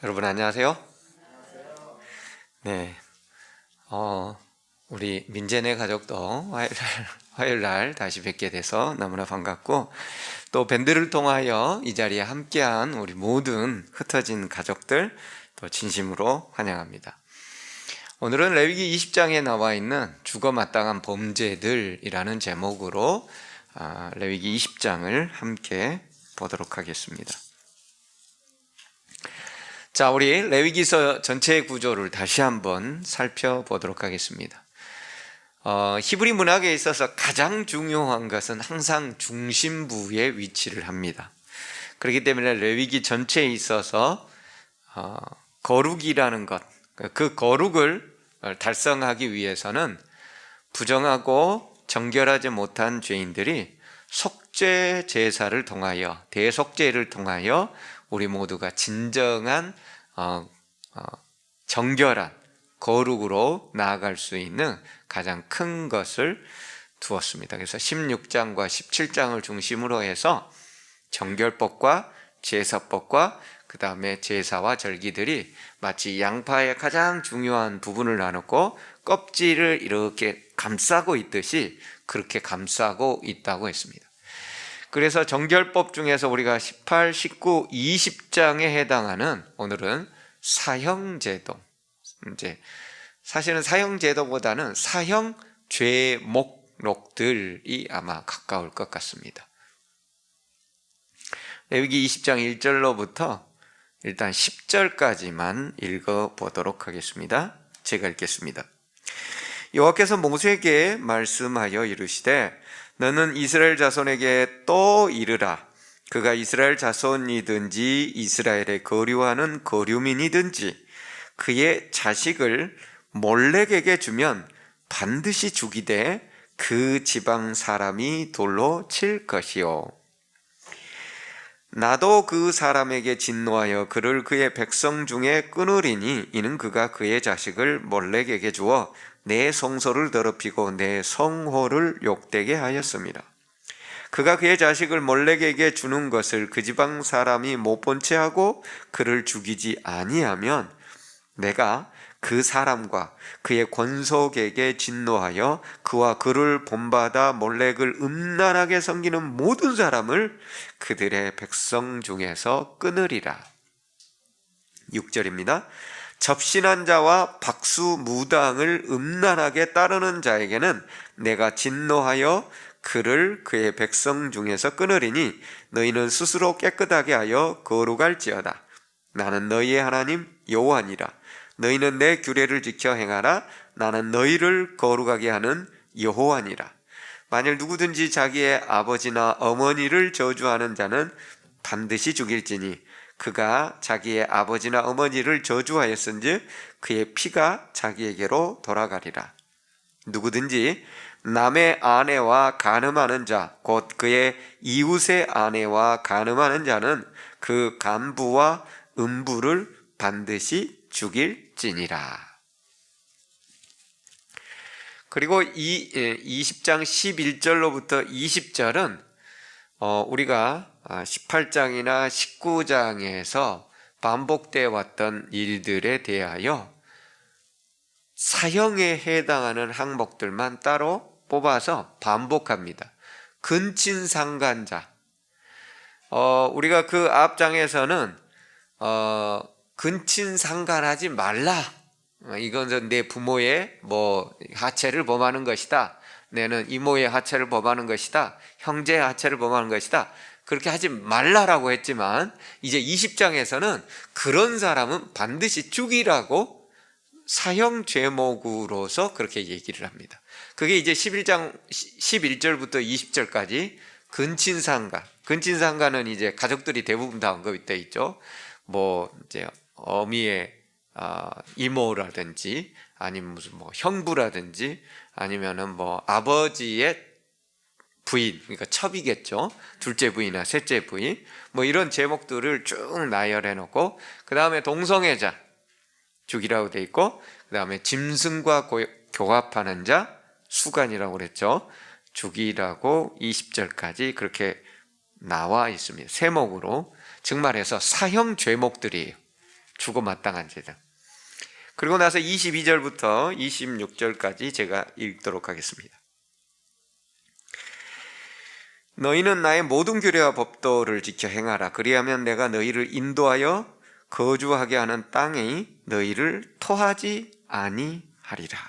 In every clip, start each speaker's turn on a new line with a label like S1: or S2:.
S1: 여러분 안녕하세요. 네, 우리 민재네 가족도 화요일 날 다시 뵙게 돼서 너무나 반갑고, 또 밴드를 통하여 이 자리에 함께한 우리 모든 흩어진 가족들 또 진심으로 환영합니다. 오늘은 레위기 20장에 나와 있는 죽어 마땅한 범죄들이라는 제목으로 레위기 20장을 함께 보도록 하겠습니다. 자, 우리 레위기서 전체의 구조를 다시 한번 살펴보도록 하겠습니다. 히브리 문학에 있어서 가장 중요한 것은 항상 중심부에 위치를 합니다. 그렇기 때문에 레위기 전체에 있어서 거룩이라는 것, 그 거룩을 달성하기 위해서는 부정하고 정결하지 못한 죄인들이 속죄 제사를 통하여, 대속죄를 통하여 우리 모두가 진정한 정결한 거룩으로 나아갈 수 있는 가장 큰 것을 두었습니다. 그래서 16장과 17장을 중심으로 해서 정결법과 제사법과 그 다음에 제사와 절기들이 마치 양파의 가장 중요한 부분을 나누고 껍질을 이렇게 감싸고 있듯이 그렇게 감싸고 있다고 했습니다. 그래서 정결법 중에서 우리가 18, 19, 20장에 해당하는 오늘은 사형제도, 이제 사실은 사형제도보다는 사형 죄 목록들이 아마 가까울 것 같습니다. 레위기 20장 1절로부터 일단 10절까지만 읽어보도록 하겠습니다. 제가 읽겠습니다. 여호와께서 모세에게 말씀하여 이르시되 너는 이스라엘 자손에게 또 이르라. 그가 이스라엘 자손이든지 이스라엘의 거류하는 거류민이든지 그의 자식을 몰렉에게 주면 반드시 죽이되 그 지방 사람이 돌로 칠 것이요. 나도 그 사람에게 진노하여 그를 그의 백성 중에 끊으리니 이는 그가 그의 자식을 몰렉에게 주어 내 성소를 더럽히고 내 성호를 욕되게 하였습니다. 그가 그의 자식을 몰렉에게 주는 것을 그 지방 사람이 못 본 채 하고 그를 죽이지 아니하면 내가 그 사람과 그의 권속에게 진노하여 그와 그를 본받아 몰렉을 음란하게 섬기는 모든 사람을 그들의 백성 중에서 끊으리라. 6절입니다. 접신한 자와 박수 무당을 음란하게 따르는 자에게는 내가 진노하여 그를 그의 백성 중에서 끊으리니 너희는 스스로 깨끗하게 하여 거룩할지어다. 나는 너희의 하나님 여호와니라. 너희는 내 규례를 지켜 행하라. 나는 너희를 거룩하게 하는 여호와니라. 만일 누구든지 자기의 아버지나 어머니를 저주하는 자는 반드시 죽일지니 그가 자기의 아버지나 어머니를 저주하였은즉 그의 피가 자기에게로 돌아가리라. 누구든지 남의 아내와 간음하는 자, 곧 그의 이웃의 아내와 간음하는 자는 그 간부와 음부를 반드시 죽일지니라. 그리고 20장 11절로부터 20절은 우리가 18장이나 19장에서 반복되어 왔던 일들에 대하여 사형에 해당하는 항목들만 따로 뽑아서 반복합니다. 근친상간자, 우리가 그 앞장에서는 근친상간하지 말라. 이건 내 부모의 하체를 범하는 것이다. 내는 이모의 하체를 범하는 것이다. 형제의 하체를 범하는 것이다. 그렇게 하지 말라라고 했지만 이제 20장에서는 그런 사람은 반드시 죽이라고 사형 죄목으로서 그렇게 얘기를 합니다. 그게 이제 11장 11절부터 20절까지 근친상간. 근친상간은 이제 가족들이 대부분 다 언급되어 있죠. 이제 어미의 이모라든지 아니면 무슨 형부라든지 아니면은 아버지의 부인, 그러니까 첩이겠죠. 둘째 부인이나 셋째 부인, 이런 제목들을 쭉 나열해 놓고 그 다음에 동성애자 죽이라고 돼 있고 그 다음에 짐승과 교합하는 자 수간이라고 그랬죠. 죽이라고 20절까지 그렇게 나와 있습니다. 세목으로. 즉 말해서 사형 죄목들이에요. 주고 마땅한 제사. 그리고 나서 22절부터 26절까지 제가 읽도록 하겠습니다. 너희는 나의 모든 규례와 법도를 지켜 행하라. 그리하면 내가 너희를 인도하여 거주하게 하는 땅에 너희를 토하지 아니하리라.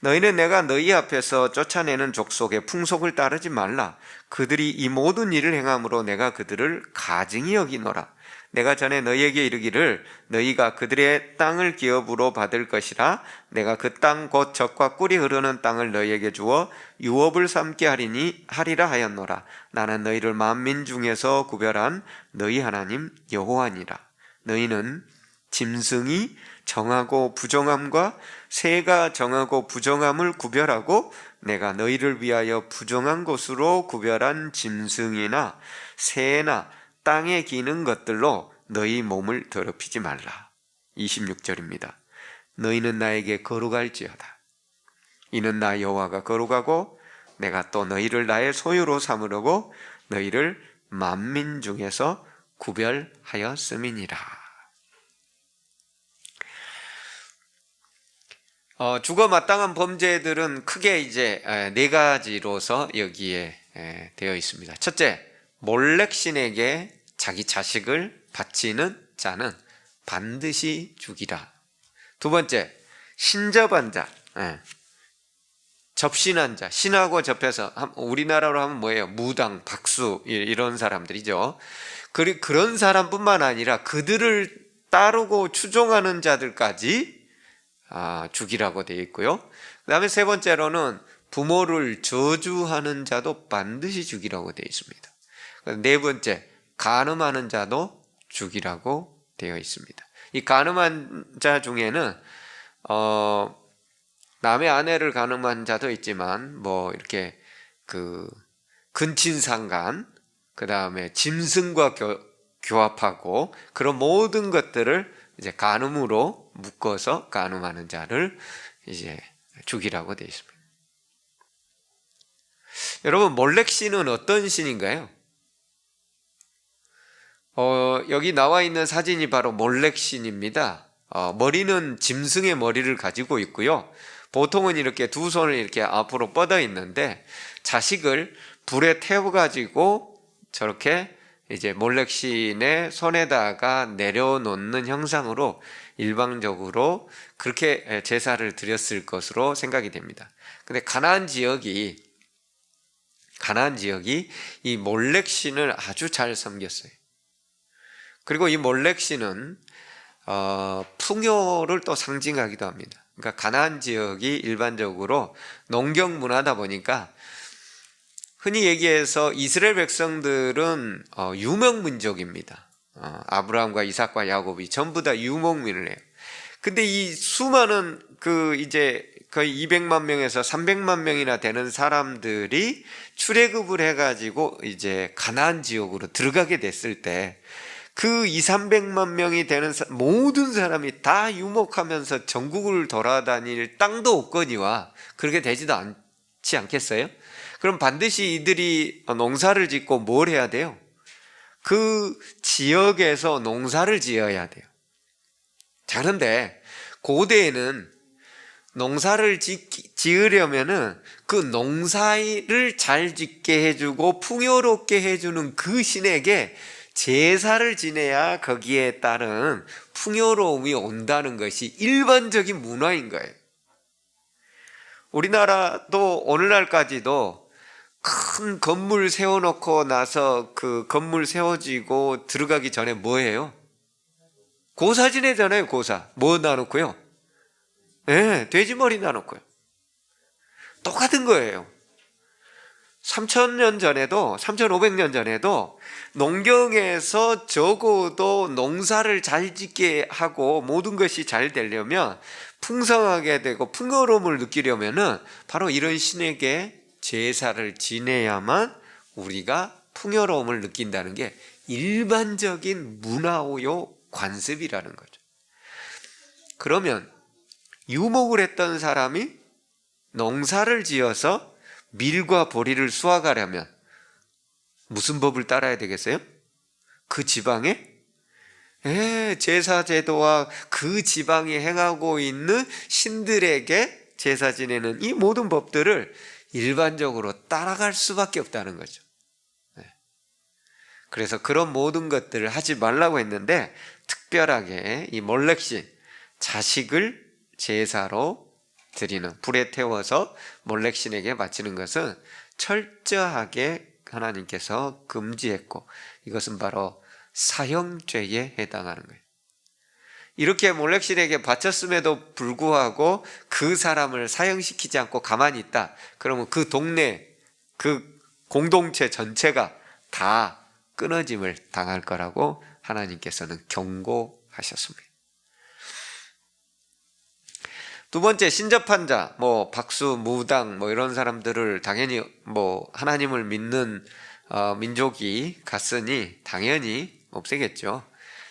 S1: 너희는 내가 너희 앞에서 쫓아내는 족속의 풍속을 따르지 말라. 그들이 이 모든 일을 행함으로 내가 그들을 가증히 여기노라. 내가 전에 너희에게 이르기를 너희가 그들의 땅을 기업으로 받을 것이라. 내가 그 땅 곧 젖과 꿀이 흐르는 땅을 너희에게 주어 유업을 삼게 하리라 하였노라. 나는 너희를 만민 중에서 구별한 너희 하나님 여호와니라. 너희는 짐승이 정하고 부정함과 새가 정하고 부정함을 구별하고 내가 너희를 위하여 부정한 것으로 구별한 짐승이나 새나 땅에 기는 것들로 너희 몸을 더럽히지 말라. 26절입니다. 너희는 나에게 거룩할지어다. 이는 나 여호와가 거룩하고 내가 또 너희를 나의 소유로 삼으려고 너희를 만민 중에서 구별하였음이니라. 주거 마땅한 범죄들은 크게 이제 네 가지로서 여기에 되어 있습니다. 첫째, 몰렉신에게 자기 자식을 바치는 자는 반드시 죽이라. 두 번째, 신접한 자, 접신한 자, 신하고 접해서 우리나라로 하면 뭐예요? 무당, 박수 이런 사람들이죠. 그런 사람뿐만 아니라 그들을 따르고 추종하는 자들까지 죽이라고 되어 있고요. 그 다음에 세 번째로는 부모를 저주하는 자도 반드시 죽이라고 되어 있습니다. 네 번째, 간음하는 자도 죽이라고 되어 있습니다. 이 간음한 자 중에는 남의 아내를 간음한 자도 있지만 이렇게 근친상간, 그 다음에 짐승과 교합하고 그런 모든 것들을 이제 간음으로 묶어서 간음하는 자를 이제 죽이라고 되어 있습니다. 여러분, 몰렉신은 어떤 신인가요? 여기 나와 있는 사진이 바로 몰렉신입니다. 머리는 짐승의 머리를 가지고 있고요. 보통은 이렇게 두 손을 이렇게 앞으로 뻗어 있는데 자식을 불에 태워가지고 저렇게 이제 몰렉신의 손에다가 내려놓는 형상으로 일방적으로 그렇게 제사를 드렸을 것으로 생각이 됩니다. 근데 가나안 지역이 이 몰렉신을 아주 잘 섬겼어요. 그리고 이 몰렉신은 풍요를 또 상징하기도 합니다. 그러니까 가나안 지역이 일반적으로 농경 문화다 보니까 흔히 얘기해서 이스라엘 백성들은 유목민족입니다. 아브라함과 이삭과 야곱이 전부 다 유목민을 해요. 근데 이 수많은 이제 거의 200만 명에서 300만 명이나 되는 사람들이 출애굽을 해가지고 이제 가나안 지역으로 들어가게 됐을 때 그 200~300만 명이 되는 모든 사람이 다 유목하면서 전국을 돌아다닐 땅도 없거니와 그렇게 되지도 않지 않겠어요? 그럼 반드시 이들이 농사를 짓고 뭘 해야 돼요? 그 지역에서 농사를 지어야 돼요. 자, 그런데 고대에는 농사를 지으려면은 그 농사를 잘 짓게 해주고 풍요롭게 해주는 그 신에게 제사를 지내야 거기에 따른 풍요로움이 온다는 것이 일반적인 문화인 거예요. 우리나라도 오늘날까지도 큰 건물 세워놓고 나서 그 건물 세워지고 들어가기 전에 뭐예요? 고사 지내잖아요. 고사. 뭐 놔놓고요? 돼지머리 놔놓고요. 똑같은 거예요. 3,000년 전에도 3,500년 전에도 농경에서 적어도 농사를 잘 짓게 하고 모든 것이 잘 되려면 풍성하게 되고 풍요로움을 느끼려면은 바로 이런 신에게 제사를 지내야만 우리가 풍요로움을 느낀다는 게 일반적인 문화요 관습이라는 거죠. 그러면 유목을 했던 사람이 농사를 지어서 밀과 보리를 수확하려면 무슨 법을 따라야 되겠어요? 그 지방에 제사 제도와 그 지방이 행하고 있는 신들에게 제사 지내는 이 모든 법들을 일반적으로 따라갈 수밖에 없다는 거죠. 그래서 그런 모든 것들을 하지 말라고 했는데, 특별하게 이 몰렉신, 자식을 제사로 드리는, 불에 태워서 몰렉신에게 바치는 것은 철저하게 하나님께서 금지했고, 이것은 바로 사형죄에 해당하는 거예요. 이렇게 몰렉신에게 바쳤음에도 불구하고 그 사람을 사형시키지 않고 가만히 있다, 그러면 그 동네, 그 공동체 전체가 다 끊어짐을 당할 거라고 하나님께서는 경고하셨습니다. 두 번째, 신접한 자, 박수, 무당, 이런 사람들을 당연히 하나님을 믿는 민족이 갔으니 당연히 없애겠죠.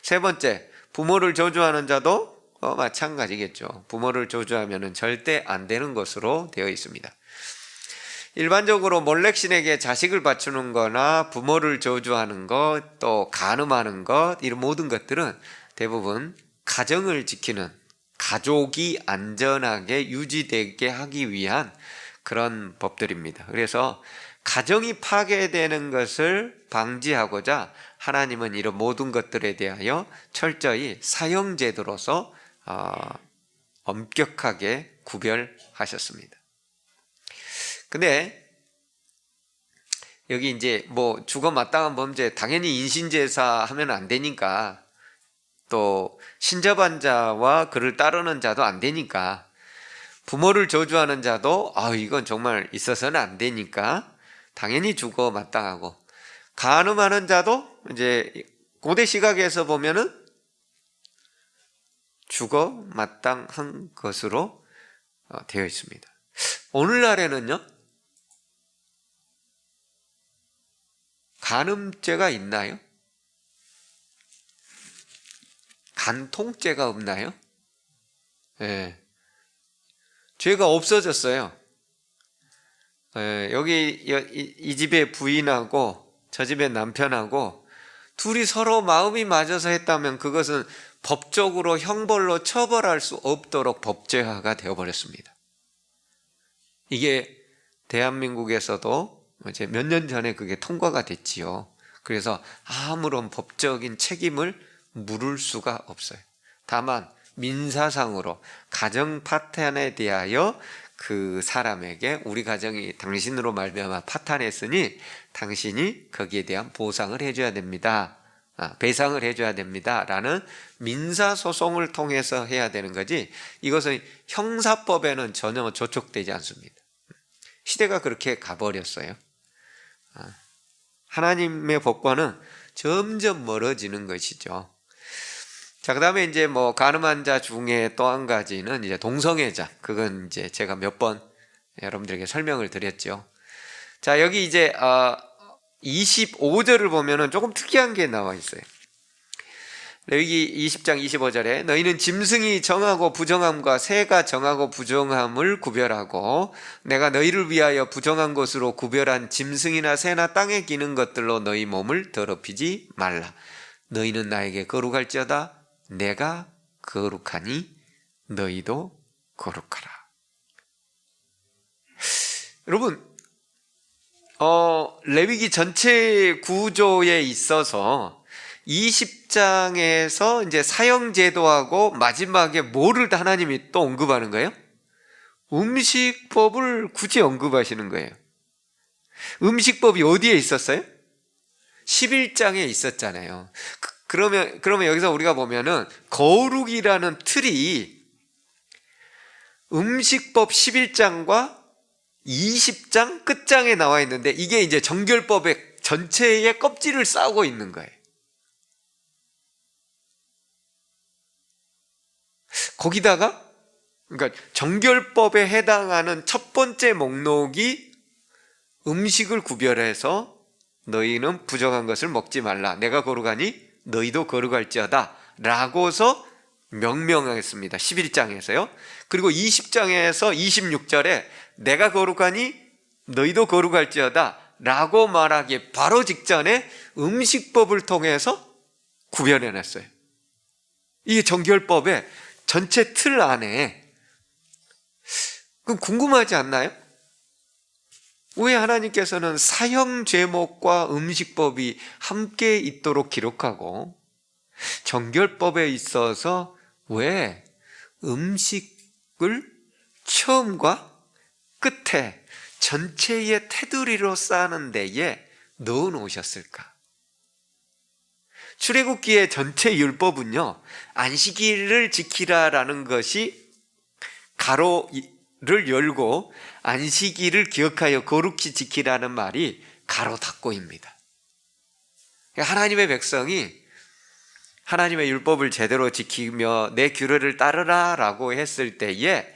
S1: 세 번째, 부모를 저주하는 자도 마찬가지겠죠. 부모를 저주하면 절대 안 되는 것으로 되어 있습니다. 일반적으로 몰렉신에게 자식을 바치는 거나 부모를 저주하는 것, 또 간음하는 것, 이런 모든 것들은 대부분 가정을 지키는, 가족이 안전하게 유지되게 하기 위한 그런 법들입니다. 그래서 가정이 파괴되는 것을 방지하고자 하나님은 이런 모든 것들에 대하여 철저히 사형제도로서 엄격하게 구별하셨습니다. 근데 여기 이제 죽어 마땅한 범죄, 당연히 인신제사 하면 안 되니까, 또 신접한 자와 그를 따르는 자도 안 되니까, 부모를 저주하는 자도 이건 정말 있어서는 안 되니까 당연히 죽어 마땅하고, 간음하는 자도 이제 고대 시각에서 보면은 죽어 마땅한 것으로 되어 있습니다. 오늘날에는요, 간음죄가 있나요? 간통죄가 없나요? 예. 죄가 없어졌어요. 여기 이 집의 부인하고 저 집의 남편하고 둘이 서로 마음이 맞아서 했다면 그것은 법적으로 형벌로 처벌할 수 없도록 법제화가 되어버렸습니다. 이게 대한민국에서도 이제 몇 년 전에 그게 통과가 됐지요. 그래서 아무런 법적인 책임을 물을 수가 없어요. 다만 민사상으로 가정 파탄에 대하여 그 사람에게 우리 가정이 당신으로 말미암아 파탄했으니 당신이 거기에 대한 보상을 해줘야 됩니다. 배상을 해줘야 됩니다. 라는 민사소송을 통해서 해야 되는 거지, 이것은 형사법에는 전혀 저촉되지 않습니다. 시대가 그렇게 가버렸어요. 하나님의 법과는 점점 멀어지는 것이죠. 자, 그 다음에 이제 간음한 자 중에 또 한 가지는 이제 동성애자. 그건 이제 제가 몇 번 여러분들에게 설명을 드렸죠. 자, 여기 이제 25절을 보면은 조금 특이한 게 나와 있어요. 여기 20장 25절에 너희는 짐승이 정하고 부정함과 새가 정하고 부정함을 구별하고 내가 너희를 위하여 부정한 것으로 구별한 짐승이나 새나 땅에 기는 것들로 너희 몸을 더럽히지 말라. 너희는 나에게 거룩할지어다 내가 거룩하니 너희도 거룩하라. 여러분, 레위기 전체 구조에 있어서 20장에서 이제 사형제도하고 마지막에 뭐를 하나님이 또 언급하는 거예요? 음식법을 굳이 언급하시는 거예요. 음식법이 어디에 있었어요? 11장에 있었잖아요. 그러면 여기서 우리가 보면은 거룩이라는 틀이 음식법 11장과 20장 끝장에 나와 있는데, 이게 이제 정결법의 전체의 껍질을 싸고 있는 거예요. 거기다가 그러니까 정결법에 해당하는 첫 번째 목록이 음식을 구별해서 너희는 부정한 것을 먹지 말라. 내가 거룩하니 너희도 거룩할지어다 라고서 명명하겠습니다. 11장에서요. 그리고 20장에서 26절에 내가 거룩하니 너희도 거룩할지어다 라고 말하기에 바로 직전에 음식법을 통해서 구별해냈어요. 이 정결법의 전체 틀 안에. 그럼 궁금하지 않나요? 왜 하나님께서는 사형 제목과 음식법이 함께 있도록 기록하고 정결법에 있어서 왜 음식을 처음과 끝에 전체의 테두리로 쌓는 데에 넣어 놓으셨을까? 출애굽기의 전체 율법은요, 안식일을 지키라라는 것이 가로를 열고 안식일을 기억하여 거룩히 지키라는 말이 가로 닫고입니다. 하나님의 백성이 하나님의 율법을 제대로 지키며 내 규례를 따르라 라고 했을 때에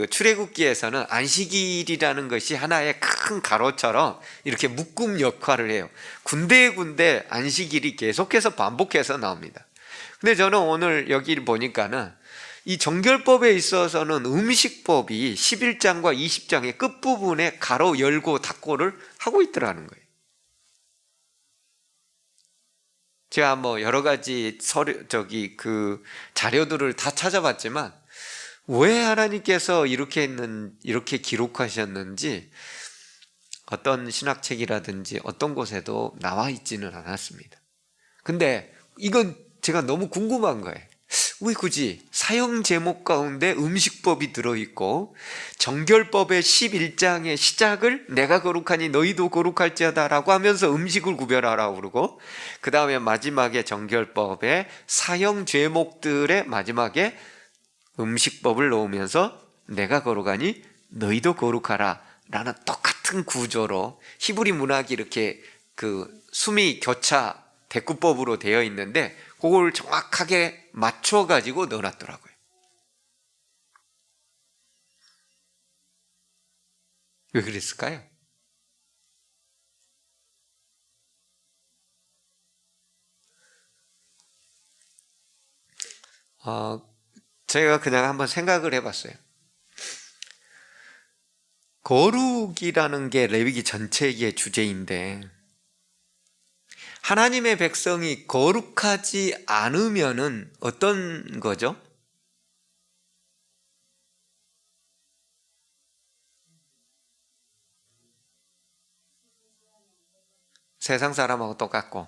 S1: 출애굽기에서는 안식일이라는 것이 하나의 큰 가로처럼 이렇게 묶음 역할을 해요. 군데군데 안식일이 계속해서 반복해서 나옵니다. 근데 저는 오늘 여기 보니까는 이 정결법에 있어서는 음식법이 11장과 20장의 끝부분에 가로 열고 닫고를 하고 있더라는 거예요. 제가 뭐 여러 가지 자료들을 다 찾아봤지만 왜 하나님께서 이렇게 기록하셨는지 어떤 신학책이라든지 어떤 곳에도 나와 있지는 않았습니다. 근데 이건 제가 너무 궁금한 거예요. 왜 굳이 사형 제목 가운데 음식법이 들어있고 정결법의 11장의 시작을 내가 거룩하니 너희도 거룩할지어다 라고 하면서 음식을 구별하라고 그러고 그 다음에 마지막에 정결법의 사형 제목들의 마지막에 음식법을 넣으면서 내가 거룩하니 너희도 거룩하라 라는 똑같은 구조로 히브리 문학이 이렇게 수미 교차 대꾸법으로 되어 있는데 그걸 정확하게 맞춰가지고 넣어놨더라고요. 왜 그랬을까요? 제가 그냥 한번 생각을 해봤어요. 거룩이라는 게 레위기 전체의 주제인데 하나님의 백성이 거룩하지 않으면은 어떤 거죠? 세상 사람하고 똑같고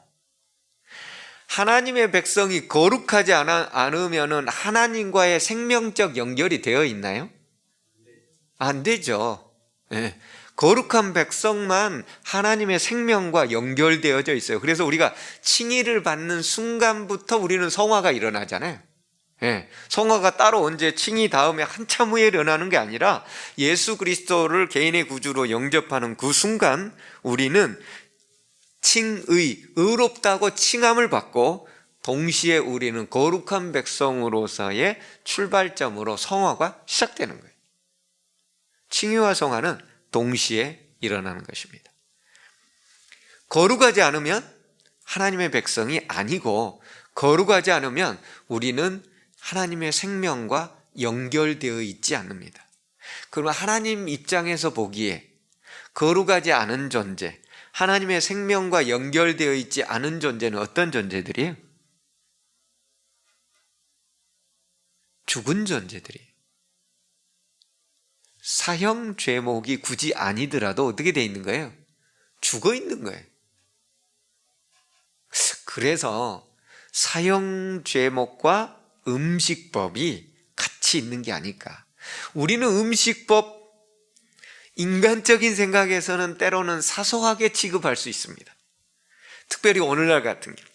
S1: 하나님의 백성이 거룩하지 않으면은 하나님과의 생명적 연결이 되어 있나요? 안 되죠. 네. 거룩한 백성만 하나님의 생명과 연결되어져 있어요. 그래서 우리가 칭의를 받는 순간부터 우리는 성화가 일어나잖아요. 네. 성화가 따로 언제 칭의 다음에 한참 후에 일어나는 게 아니라 예수 그리스도를 개인의 구주로 영접하는 그 순간 우리는 의롭다고 칭함을 받고 동시에 우리는 거룩한 백성으로서의 출발점으로 성화가 시작되는 거예요. 칭의와 성화는 동시에 일어나는 것입니다. 거룩하지 않으면 하나님의 백성이 아니고 거룩하지 않으면 우리는 하나님의 생명과 연결되어 있지 않습니다. 그러면 하나님 입장에서 보기에 거룩하지 않은 존재, 하나님의 생명과 연결되어 있지 않은 존재는 어떤 존재들이에요? 죽은 존재들이에요. 사형 죄목이 굳이 아니더라도 어떻게 되어 있는 거예요? 죽어 있는 거예요. 그래서 사형 죄목과 음식법이 같이 있는 게 아닐까. 우리는 음식법, 인간적인 생각에서는 때로는 사소하게 취급할 수 있습니다. 특별히 오늘날 같은 경우.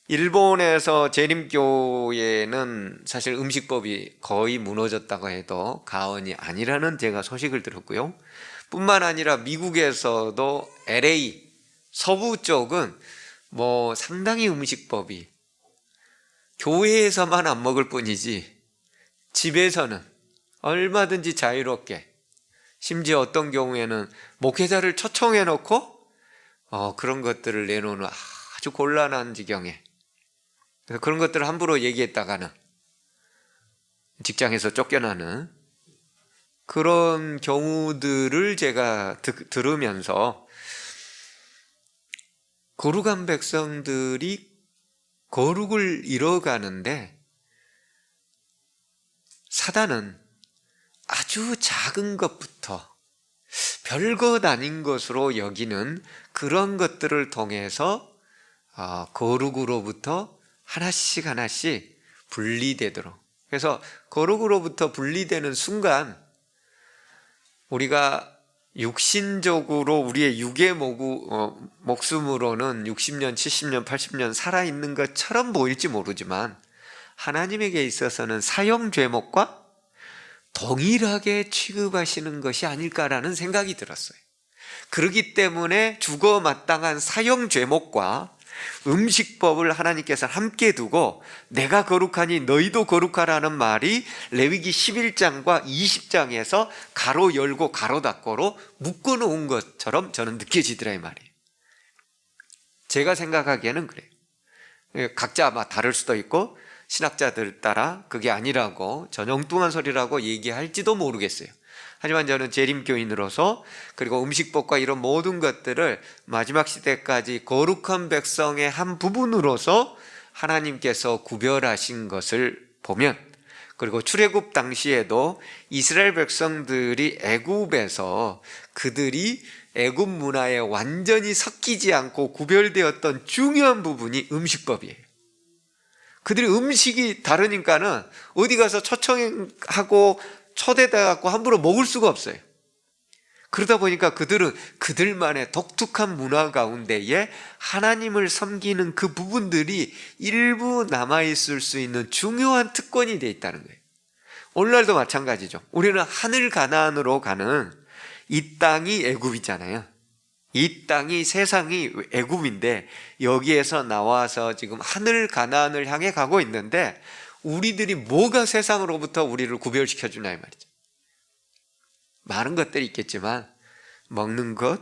S1: 일본에서 재림교회는 사실 음식법이 거의 무너졌다고 해도 과언이 아니라는 제가 소식을 들었고요. 뿐만 아니라 미국에서도 LA 서부 쪽은 상당히 음식법이 교회에서만 안 먹을 뿐이지 집에서는 얼마든지 자유롭게, 심지어 어떤 경우에는 목회자를 초청해 놓고 그런 것들을 내놓는 아주 곤란한 지경에, 그래서 그런 것들을 함부로 얘기했다가는 직장에서 쫓겨나는 그런 경우들을 제가 들으면서 거룩한 백성들이 거룩을 이뤄가는데 사단은 아주 작은 것부터 별것 아닌 것으로 여기는 그런 것들을 통해서 거룩으로부터 하나씩 하나씩 분리되도록, 그래서 거룩으로부터 분리되는 순간 우리가 육신적으로 우리의 육의 목숨으로는 60년, 70년, 80년 살아있는 것처럼 보일지 모르지만 하나님에게 있어서는 사형죄목과 동일하게 취급하시는 것이 아닐까라는 생각이 들었어요. 그렇기 때문에 죽어 마땅한 사형죄목과 음식법을 하나님께서 함께 두고 내가 거룩하니 너희도 거룩하라는 말이 레위기 11장과 20장에서 가로 열고 가로 닫고로 묶어놓은 것처럼 저는 느껴지더라 이 말이에요. 제가 생각하기에는 그래요. 각자 아마 다를 수도 있고 신학자들 따라 그게 아니라고 전형뚱한 소리라고 얘기할지도 모르겠어요. 하지만 저는 재림교인으로서 그리고 음식법과 이런 모든 것들을 마지막 시대까지 거룩한 백성의 한 부분으로서 하나님께서 구별하신 것을 보면, 그리고 출애굽 당시에도 이스라엘 백성들이 애굽에서 그들이 애굽 문화에 완전히 섞이지 않고 구별되었던 중요한 부분이 음식법이에요. 그들이 음식이 다르니까는 어디 가서 초청하고 초대돼갖고 함부로 먹을 수가 없어요. 그러다 보니까 그들은 그들만의 독특한 문화 가운데에 하나님을 섬기는 그 부분들이 일부 남아있을 수 있는 중요한 특권이 되어 있다는 거예요. 오늘날도 마찬가지죠. 우리는 하늘 가나안으로 가는 이 땅이 애굽이잖아요. 이 땅이 세상이 애굽인데 여기에서 나와서 지금 하늘 가나안을 향해 가고 있는데 우리들이 뭐가 세상으로부터 우리를 구별시켜 주나 이 말이죠. 많은 것들이 있겠지만 먹는 것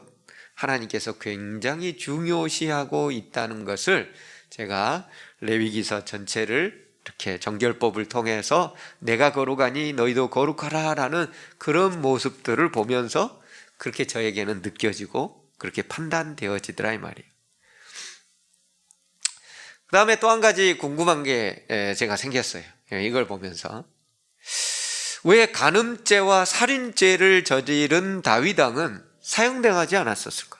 S1: 하나님께서 굉장히 중요시하고 있다는 것을 제가 레위기서 전체를 이렇게 정결법을 통해서 내가 거룩하니 너희도 거룩하라라는 그런 모습들을 보면서 그렇게 저에게는 느껴지고 그렇게 판단되어지더라 이 말이에요. 그 다음에 또 한 가지 궁금한 게 제가 생겼어요. 이걸 보면서 왜 간음죄와 살인죄를 저지른 다윗 왕은 사형당하지 않았었을까?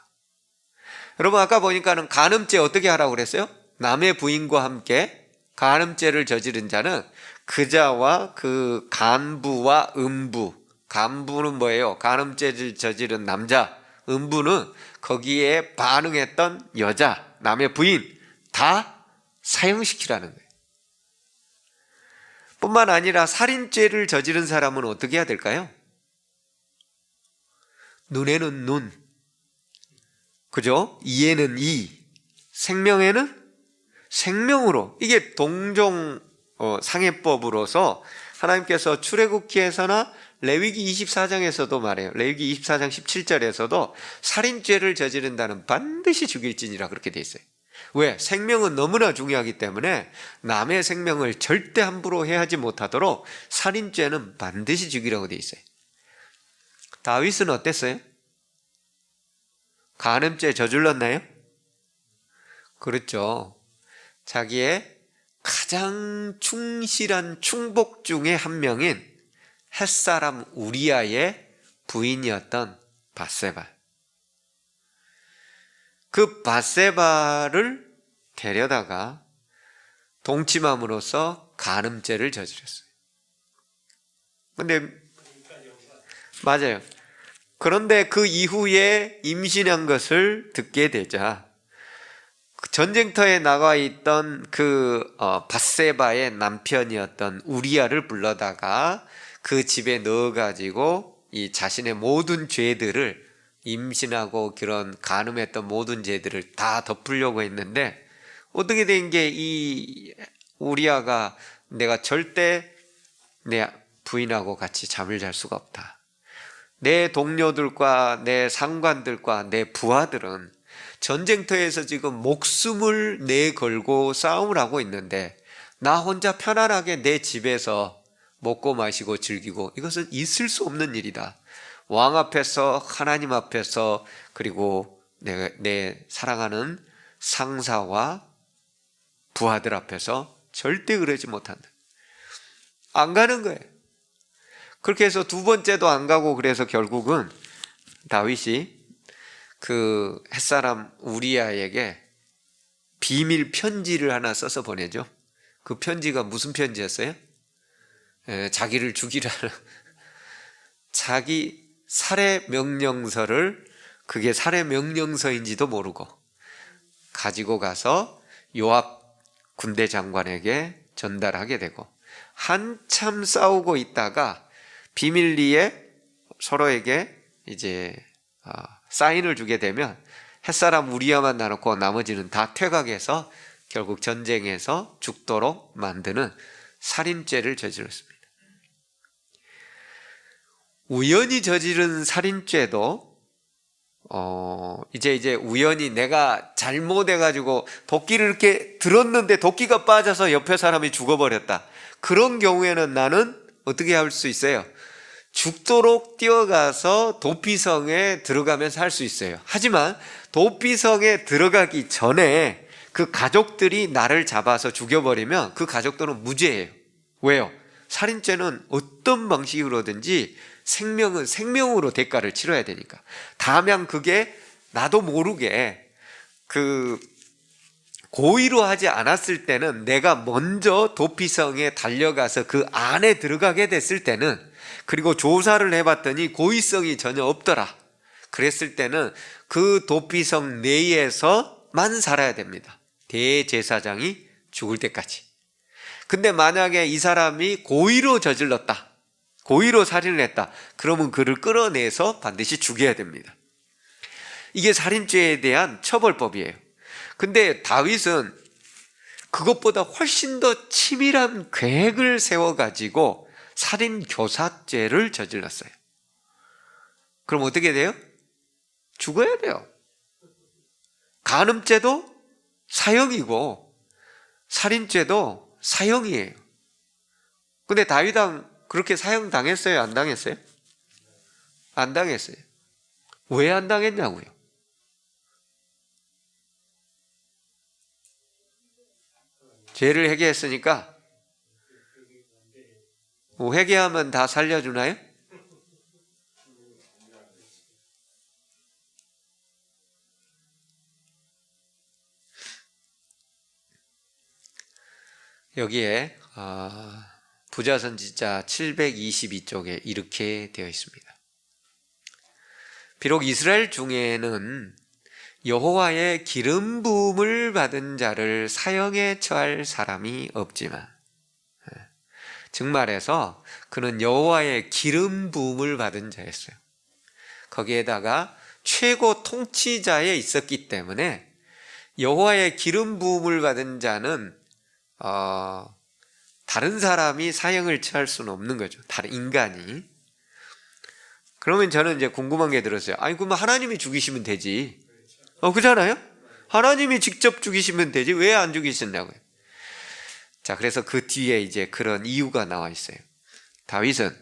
S1: 여러분 아까 보니까는 간음죄 어떻게 하라고 그랬어요? 남의 부인과 함께 간음죄를 저지른 자는 그자와 그 간부와 음부, 간부는 뭐예요? 간음죄를 저지른 남자, 음부는 거기에 반응했던 여자, 남의 부인 다 사형시키라는 거예요. 뿐만 아니라 살인죄를 저지른 사람은 어떻게 해야 될까요? 눈에는 눈, 그죠? 이에는 이, 생명에는 생명으로. 이게 동종 상해법으로서 하나님께서 출애굽기에서나 레위기 24장에서도 말해요. 레위기 24장 17절에서도 살인죄를 저지른다는 반드시 죽일지니라 그렇게 돼 있어요. 왜? 생명은 너무나 중요하기 때문에 남의 생명을 절대 함부로 해하지 못하도록 살인죄는 반드시 죽이라고 돼 있어요. 다윗은 어땠어요? 간음죄 저질렀나요? 그렇죠. 자기의 가장 충실한 충복 중에 한 명인 햇사람 우리아의 부인이었던 밧세바. 그 밧세바를 데려다가 동침함으로써 간음죄를 저질렀어요. 근데 맞아요. 그런데 그 이후에 임신한 것을 듣게 되자 전쟁터에 나가 있던 그 밧세바의 남편이었던 우리아를 불러다가 그 집에 넣어가지고 이 자신의 모든 죄들을, 임신하고 그런 간음했던 모든 죄들을 다 덮으려고 했는데 어떻게 된 게 이 우리아가 내가 절대 내 부인하고 같이 잠을 잘 수가 없다. 내 동료들과 내 상관들과 내 부하들은 전쟁터에서 지금 목숨을 내걸고 싸움을 하고 있는데 나 혼자 편안하게 내 집에서 먹고 마시고 즐기고, 이것은 있을 수 없는 일이다. 왕 앞에서, 하나님 앞에서, 그리고 내 사랑하는 상사와 부하들 앞에서 절대 그러지 못한다. 안 가는 거예요. 그렇게 해서 두 번째도 안 가고, 그래서 결국은 다윗이 그 햇사람 우리아에게 비밀 편지를 하나 써서 보내죠. 그 편지가 무슨 편지였어요? 자기를 죽이라는 자기 살해 명령서를, 그게 살해 명령서인지도 모르고 가지고 가서 요압 군대 장관에게 전달하게 되고, 한참 싸우고 있다가 비밀리에 서로에게 이제 사인을 주게 되면 햇사람 우리아만 나놓고 나머지는 다 퇴각해서 결국 전쟁에서 죽도록 만드는 살인죄를 저질렀습니다. 우연히 저지른 살인죄도 이제 우연히 내가 잘못해가지고 도끼를 이렇게 들었는데 도끼가 빠져서 옆에 사람이 죽어버렸다. 그런 경우에는 나는 어떻게 할 수 있어요? 죽도록 뛰어가서 도피성에 들어가면서 할 수 있어요. 하지만 도피성에 들어가기 전에 그 가족들이 나를 잡아서 죽여버리면 그 가족들은 무죄예요. 왜요? 살인죄는 어떤 방식으로든지 생명은 생명으로 대가를 치러야 되니까. 다만 그게 나도 모르게 그 고의로 하지 않았을 때는, 내가 먼저 도피성에 달려가서 그 안에 들어가게 됐을 때는, 그리고 조사를 해봤더니 고의성이 전혀 없더라, 그랬을 때는 그 도피성 내에서만 살아야 됩니다. 대제사장이 죽을 때까지. 근데 만약에 이 사람이 고의로 저질렀다, 고의로 살인을 했다, 그러면 그를 끌어내서 반드시 죽여야 됩니다. 이게 살인죄에 대한 처벌법이에요. 근데 다윗은 그것보다 훨씬 더 치밀한 계획을 세워가지고 살인교사죄를 저질렀어요. 그럼 어떻게 돼요? 죽어야 돼요. 간음죄도 사형이고 살인죄도 사형이에요. 근데 다윗은 그렇게 사형 당했어요? 안 당했어요? 안 당했어요. 왜 안 당했냐고요? 죄를 회개했으니까. 회개하면 다 살려주나요? 여기에 부자선지자 722쪽에 이렇게 되어 있습니다. 비록 이스라엘 중에는 여호와의 기름 부음을 받은 자를 사형에 처할 사람이 없지만, 즉 말해서 그는 여호와의 기름 부음을 받은 자였어요. 거기에다가 최고 통치자에 있었기 때문에 여호와의 기름 부음을 받은 자는 다른 사람이 사형을 처할 수는 없는 거죠. 다른 인간이. 그러면 저는 이제 궁금한 게 들었어요. 아니 그러면 하나님이 죽이시면 되지. 그렇잖아요? 하나님이 직접 죽이시면 되지 왜 안 죽이셨냐고요. 자, 그래서 그 뒤에 이제 그런 이유가 나와 있어요. 다윗은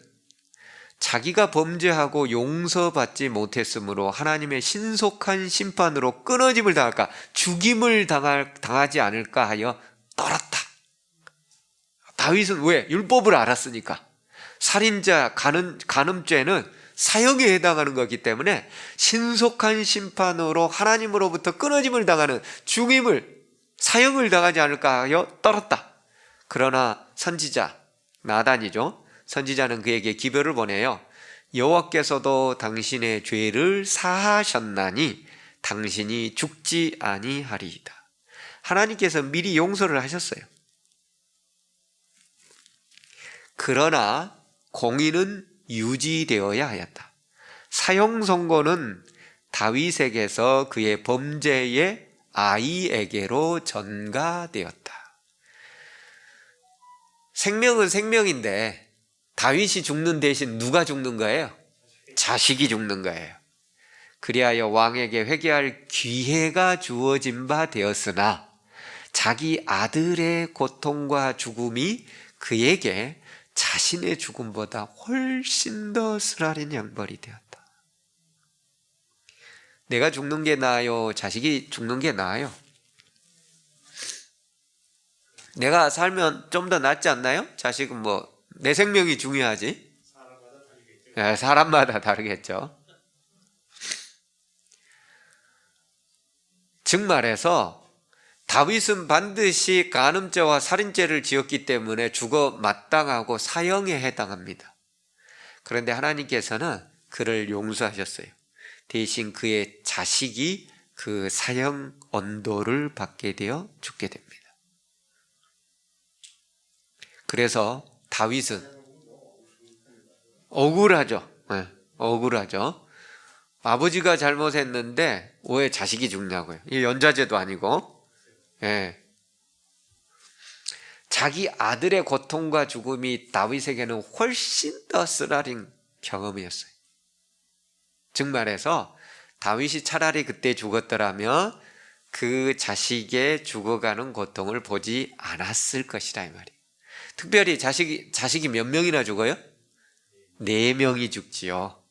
S1: 자기가 범죄하고 용서받지 못했으므로 하나님의 신속한 심판으로 끊어짐을 당할까, 죽임을 당하지 않을까 하여 떨었다. 다윗은 왜? 율법을 알았으니까. 살인자, 간음죄는 사형에 해당하는 거기 때문에 신속한 심판으로 하나님으로부터 끊어짐을 당하는 죽임을, 사형을 당하지 않을까 하여 떨었다. 그러나 선지자 나단이죠. 선지자는 그에게 기별을 보내요. 여호와께서도 당신의 죄를 사하셨나니 당신이 죽지 아니하리이다. 하나님께서 미리 용서를 하셨어요. 그러나 공의는 유지되어야 하였다. 사형 선고는 다윗에게서 그의 범죄의 아이에게로 전가되었다. 생명은 생명인데 다윗이 죽는 대신 누가 죽는 거예요? 자식이 죽는 거예요. 그리하여 왕에게 회개할 기회가 주어진 바 되었으나 자기 아들의 고통과 죽음이 그에게 자신의 죽음보다 훨씬 더 쓰라린 양벌이 되었다. 내가 죽는 게 나아요? 자식이 죽는 게 나아요? 내가 살면 좀 더 낫지 않나요? 자식은 뭐 내 생명이 중요하지. 사람마다 다르겠죠. 즉 말해서 다윗은 반드시 간음죄와 살인죄를 지었기 때문에 죽어 마땅하고 사형에 해당합니다. 그런데 하나님께서는 그를 용서하셨어요. 대신 그의 자식이 그 사형 언도를 받게 되어 죽게 됩니다. 그래서 다윗은 억울하죠. 네, 억울하죠. 아버지가 잘못했는데 왜 자식이 죽냐고요. 이 연좌제도 아니고. 네. 자기 아들의 고통과 죽음이 다윗에게는 훨씬 더 쓰라린 경험이었어요. 즉 말해서 다윗이 차라리 그때 죽었더라면 그 자식의 죽어가는 고통을 보지 않았을 것이라 이 말이에요. 특별히 자식이 몇 명이나 죽어요? 4명이 죽지요.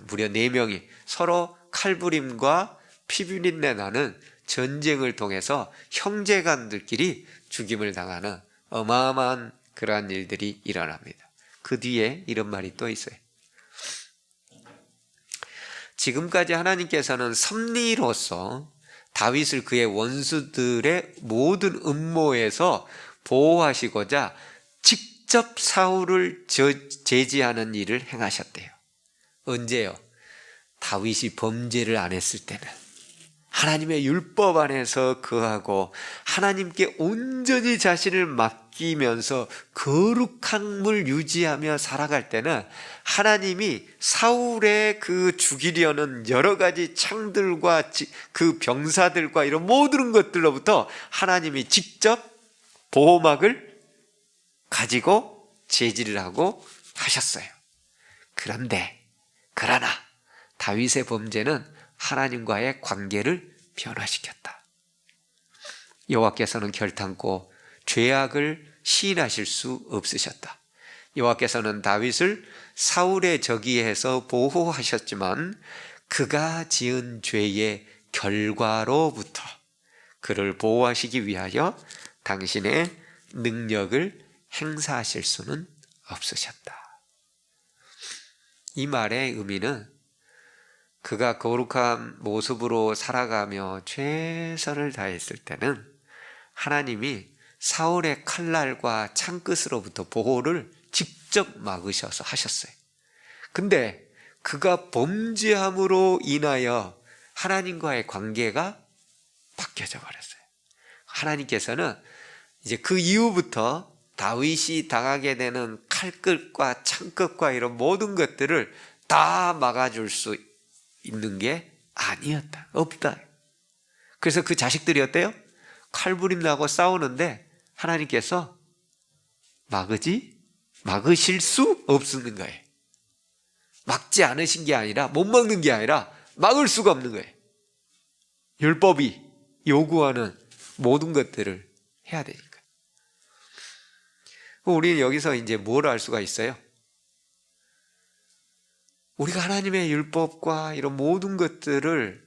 S1: 무려 4명이 서로 칼부림과 피비린내 나는 전쟁을 통해서 형제간들끼리 죽임을 당하는 어마어마한 그러한 일들이 일어납니다. 그 뒤에 이런 말이 또 있어요. 지금까지 하나님께서는 섭리로서 다윗을 그의 원수들의 모든 음모에서 보호하시고자 직접 사울을 제지하는 일을 행하셨대요. 언제요? 다윗이 범죄를 안 했을 때는, 하나님의 율법 안에서 거하고 하나님께 온전히 자신을 맡기면서 거룩함을 유지하며 살아갈 때는 하나님이 사울의 그 죽이려는 여러 가지 창들과 그 병사들과 이런 모든 것들로부터 하나님이 직접 보호막을 가지고 제지를 하고 하셨어요. 그러나 다윗의 범죄는 하나님과의 관계를 변화시켰다. 여호와께서는 결탄코 죄악을 시인하실 수 없으셨다. 여호와께서는 다윗을 사울의 적이해서 보호하셨지만 그가 지은 죄의 결과로부터 그를 보호하시기 위하여 당신의 능력을 행사하실 수는 없으셨다. 이 말의 의미는 그가 거룩한 모습으로 살아가며 최선을 다했을 때는 하나님이 사울의 칼날과 창끝으로부터 보호를 직접 막으셔서 하셨어요. 근데 그가 범죄함으로 인하여 하나님과의 관계가 바뀌어져 버렸어요. 하나님께서는 이제 그 이후부터 다윗이 당하게 되는 칼끝과 창끝과 이런 모든 것들을 다 막아줄 수 있는 게 아니었다. 없다. 그래서 그 자식들이 어때요? 칼부림 나고 싸우는데 하나님께서 막으실 수 없는 거예요. 막지 않으신 게 아니라, 못 막는 게 아니라 막을 수가 없는 거예요. 율법이 요구하는 모든 것들을 해야 되니까. 우리는 여기서 이제 뭘 알 수가 있어요? 우리가 하나님의 율법과 이런 모든 것들을,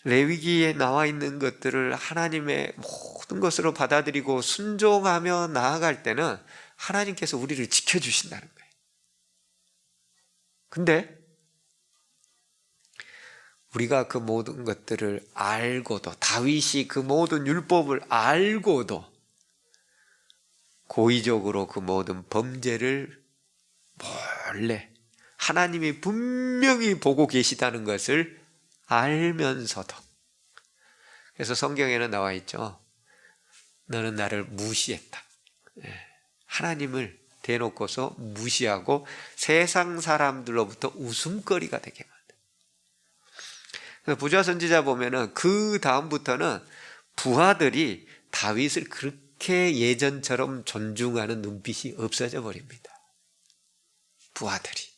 S1: 레위기에 나와 있는 것들을 하나님의 모든 것으로 받아들이고 순종하며 나아갈 때는 하나님께서 우리를 지켜주신다는 거예요. 근데 우리가 그 모든 것들을 알고도, 다윗이 그 모든 율법을 알고도 고의적으로 그 모든 범죄를 몰래, 하나님이 분명히 보고 계시다는 것을 알면서도, 그래서 성경에는 나와 있죠. 너는 나를 무시했다. 하나님을 대놓고서 무시하고 세상 사람들로부터 웃음거리가 되게 만든. 부자 선지자 보면은 그 다음부터는 부하들이 다윗을 그렇게 예전처럼 존중하는 눈빛이 없어져 버립니다. 부하들이.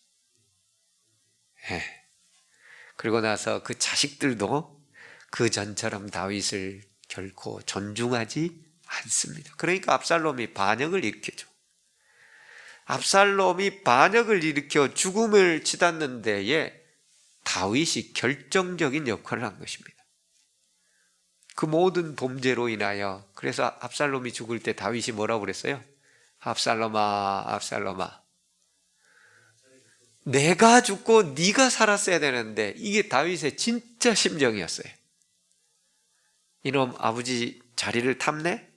S1: 그리고 나서 그 자식들도 그 전처럼 다윗을 결코 존중하지 않습니다. 그러니까 압살롬이 반역을 일으켜죠. 압살롬이 반역을 일으켜 죽음을 치닫는 데에 다윗이 결정적인 역할을 한 것입니다. 그 모든 범죄로 인하여. 그래서 압살롬이 죽을 때 다윗이 뭐라고 그랬어요? 압살롬아, 압살롬아, 내가 죽고 네가 살았어야 되는데. 이게 다윗의 진짜 심정이었어요. 이놈 아버지 자리를 탐내?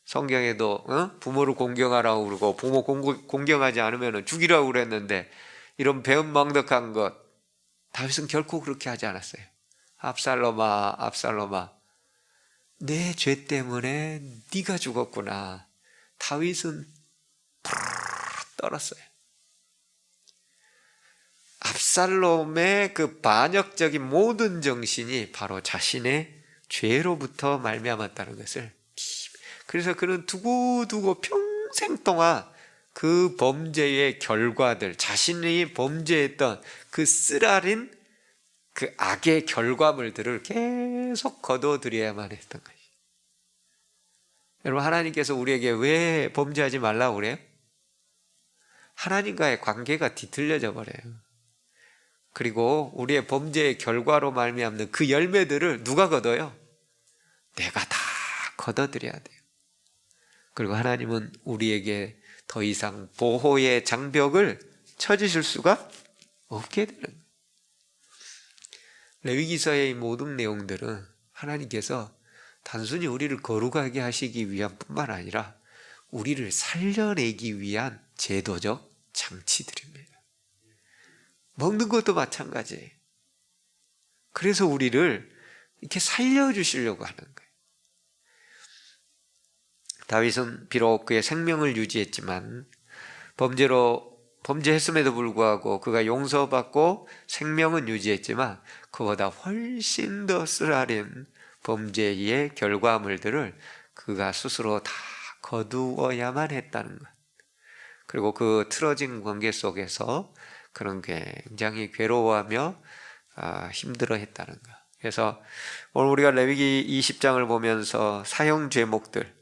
S1: 성경에도 부모를 공경하라고 그러고 부모 공경하지 않으면 죽이라고 그랬는데, 이런 배은망덕한 것 다윗은 결코 그렇게 하지 않았어요. 압살롬아, 압살롬아, 내 죄 때문에 네가 죽었구나. 다윗은 떨었어요. 압살롬의 그 반역적인 모든 정신이 바로 자신의 죄로부터 말미암았다는 것을. 그래서 그는 두고두고 평생 동안 그 범죄의 결과들, 자신이 범죄했던 그 쓰라린 그 악의 결과물들을 계속 거둬들여야만 했던 것이죠. 여러분, 하나님께서 우리에게 왜 범죄하지 말라고 그래요? 하나님과의 관계가 뒤틀려져 버려요. 그리고 우리의 범죄의 결과로 말미암는 그 열매들을 누가 거둬요? 내가 다 거둬들여야 돼요. 그리고 하나님은 우리에게 더 이상 보호의 장벽을 쳐주실 수가 없게 되는 거예요. 레위기서의 모든 내용들은 하나님께서 단순히 우리를 거룩하게 하시기 위한 뿐만 아니라 우리를 살려내기 위한 제도적 장치들입니다. 먹는 것도 마찬가지예요. 그래서 우리를 이렇게 살려주시려고 하는 거예요. 다윗은 비록 그의 생명을 유지했지만 범죄했음에도 불구하고 그가 용서받고 생명은 유지했지만 그보다 훨씬 더 쓰라린 범죄의 결과물들을 그가 스스로 다 거두어야만 했다는 것. 그리고 그 틀어진 관계 속에서 그런 굉장히 괴로워하며 힘들어했다는 것. 그래서 오늘 우리가 레위기 20장을 보면서 사형 죄목들,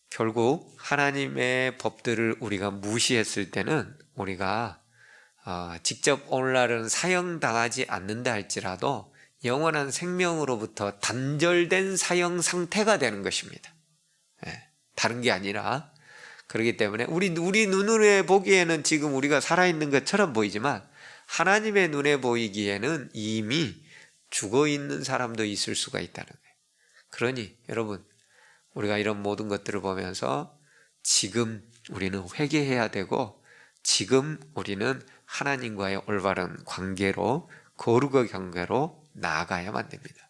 S1: 결국 하나님의 법들을 우리가 무시했을 때는 우리가 직접 오늘날은 사형당하지 않는다 할지라도 영원한 생명으로부터 단절된 사형 상태가 되는 것입니다. 다른 게 아니라. 그렇기 때문에 우리 눈으로 보기에는 지금 우리가 살아있는 것처럼 보이지만 하나님의 눈에 보이기에는 이미 죽어있는 사람도 있을 수가 있다는 거예요. 그러니 여러분, 우리가 이런 모든 것들을 보면서 지금 우리는 회개해야 되고, 지금 우리는 하나님과의 올바른 관계로, 거룩의 관계로 나아가야만 됩니다.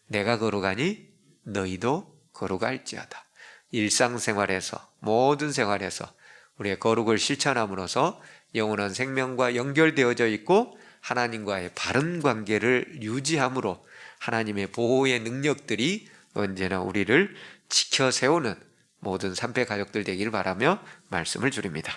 S1: 내가 거룩하니 너희도 거룩할지어다. 일상생활에서, 모든 생활에서 우리의 거룩을 실천함으로써 영원한 생명과 연결되어져 있고 하나님과의 바른 관계를 유지함으로 하나님의 보호의 능력들이 언제나 우리를 지켜 세우는 모든 삼패 가족들 되기를 바라며 말씀을 줄입니다.